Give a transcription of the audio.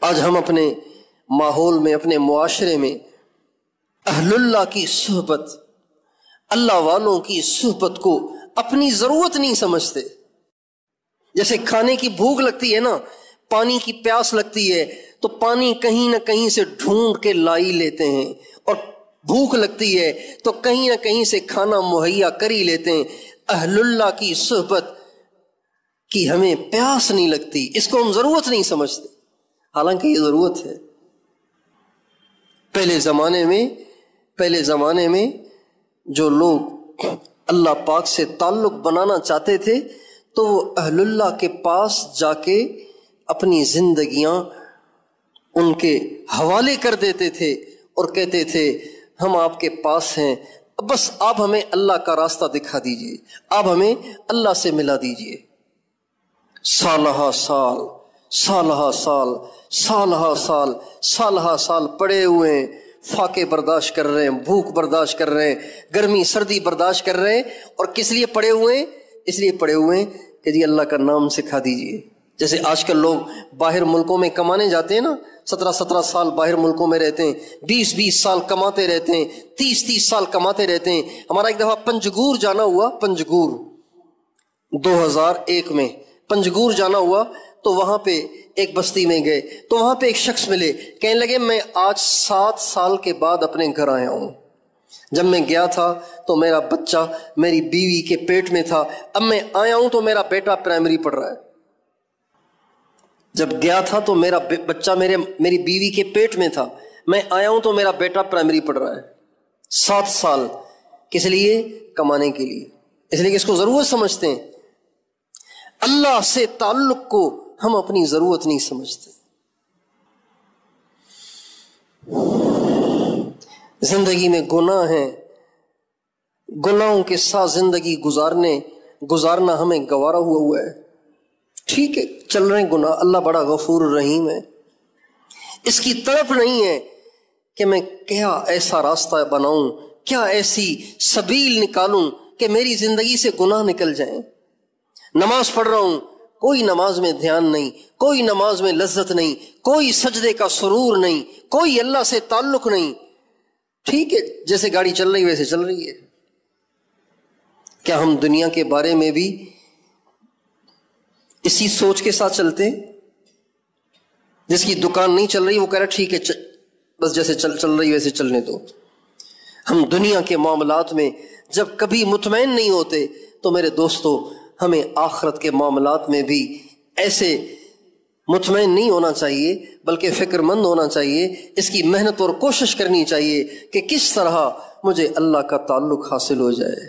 آج ہم اپنے ماحول میں، اپنے معاشرے میں اہل اللہ کی صحبت، اللہ والوں کی صحبت کو اپنی ضرورت نہیں سمجھتے۔ جیسے کھانے کی بھوک لگتی ہے نا، پانی کی پیاس لگتی ہے تو پانی کہیں نہ کہیں سے ڈھونڈ کے لائی لیتے ہیں، اور بھوک لگتی ہے تو کہیں نہ کہیں سے کھانا مہیا کر ہی لیتے ہیں۔ اہل اللہ کی صحبت کی ہمیں پیاس نہیں لگتی، اس کو ہم ضرورت نہیں سمجھتے، حالانکہ یہ ضرورت ہے۔ پہلے زمانے میں جو لوگ اللہ پاک سے تعلق بنانا چاہتے تھے تو وہ اہل اللہ کے پاس جا کے اپنی زندگیاں ان کے حوالے کر دیتے تھے اور کہتے تھے ہم آپ کے پاس ہیں، بس آپ ہمیں اللہ کا راستہ دکھا دیجئے، آپ ہمیں اللہ سے ملا دیجئے۔ سالہ سال پڑے ہوئے ہیں، فاقے برداشت کر رہے ہیں، بھوک برداشت کر رہے ہیں، گرمی سردی برداشت کر رہے ہیں، اور کس لیے پڑے ہوئے ہیں؟ اس لیے پڑے ہوئے ہیں کہ جی اللہ کا نام سکھا دیجئے۔ جیسے آج کل لوگ باہر ملکوں میں کمانے جاتے ہیں نا، 17 سال باہر ملکوں میں رہتے ہیں، 20 سال کماتے رہتے ہیں، 30 سال کماتے رہتے ہیں۔ ہمارا ایک دفعہ پنجگور جانا ہوا، پنجگور 2001 میں پنجگور جانا ہوا، تو وہاں پہ ایک بستی میں گئے تو وہاں پہ ایک شخص ملے، کہنے لگے میں آج 7 سال کے بعد اپنے گھر آیا ہوں۔ جب میں گیا تھا تو میرا بچہ میری بیوی کے پیٹ میں تھا، اب میں آیا ہوں تو میرا بیٹا پرائمری پڑھ رہا ہے۔ جب گیا تھا تو میرا بچہ میری بیوی کے پیٹ میں تھا، میں آیا ہوں تو میرا بیٹا پرائمری پڑھ رہا ہے۔ 7 سال کس لیے؟ کمانے کے لیے، اس لیے کہ اس کو ضرورت سمجھتے ہیں۔ اللہ سے تعلق کو ہم اپنی ضرورت نہیں سمجھتے۔ زندگی میں گناہ ہیں، گناہوں کے ساتھ زندگی گزارنا ہمیں گوارا ہوا ہے۔ ٹھیک ہے، چل رہے ہیں گناہ، اللہ بڑا غفور الرحیم ہے، اس کی طرف نہیں ہے کہ میں کیا ایسا راستہ بناؤں، کیا ایسی سبیل نکالوں کہ میری زندگی سے گناہ نکل جائیں۔ نماز پڑھ رہا ہوں، کوئی نماز میں دھیان نہیں، کوئی نماز میں لذت نہیں، کوئی سجدے کا سرور نہیں، کوئی اللہ سے تعلق نہیں۔ ٹھیک ہے، جیسے گاڑی چل رہی ویسے چل رہی ہے۔ کیا ہم دنیا کے بارے میں بھی اسی سوچ کے ساتھ چلتے ہیں؟ جس کی دکان نہیں چل رہی وہ کہہ رہا ٹھیک ہے بس جیسے چل رہی ویسے چلنے دو۔ ہم دنیا کے معاملات میں جب کبھی مطمئن نہیں ہوتے تو میرے دوستو ہمیں آخرت کے معاملات میں بھی ایسے مطمئن نہیں ہونا چاہیے، بلکہ فکر مند ہونا چاہیے، اس کی محنت اور کوشش کرنی چاہیے کہ کس طرح مجھے اللہ کا تعلق حاصل ہو جائے۔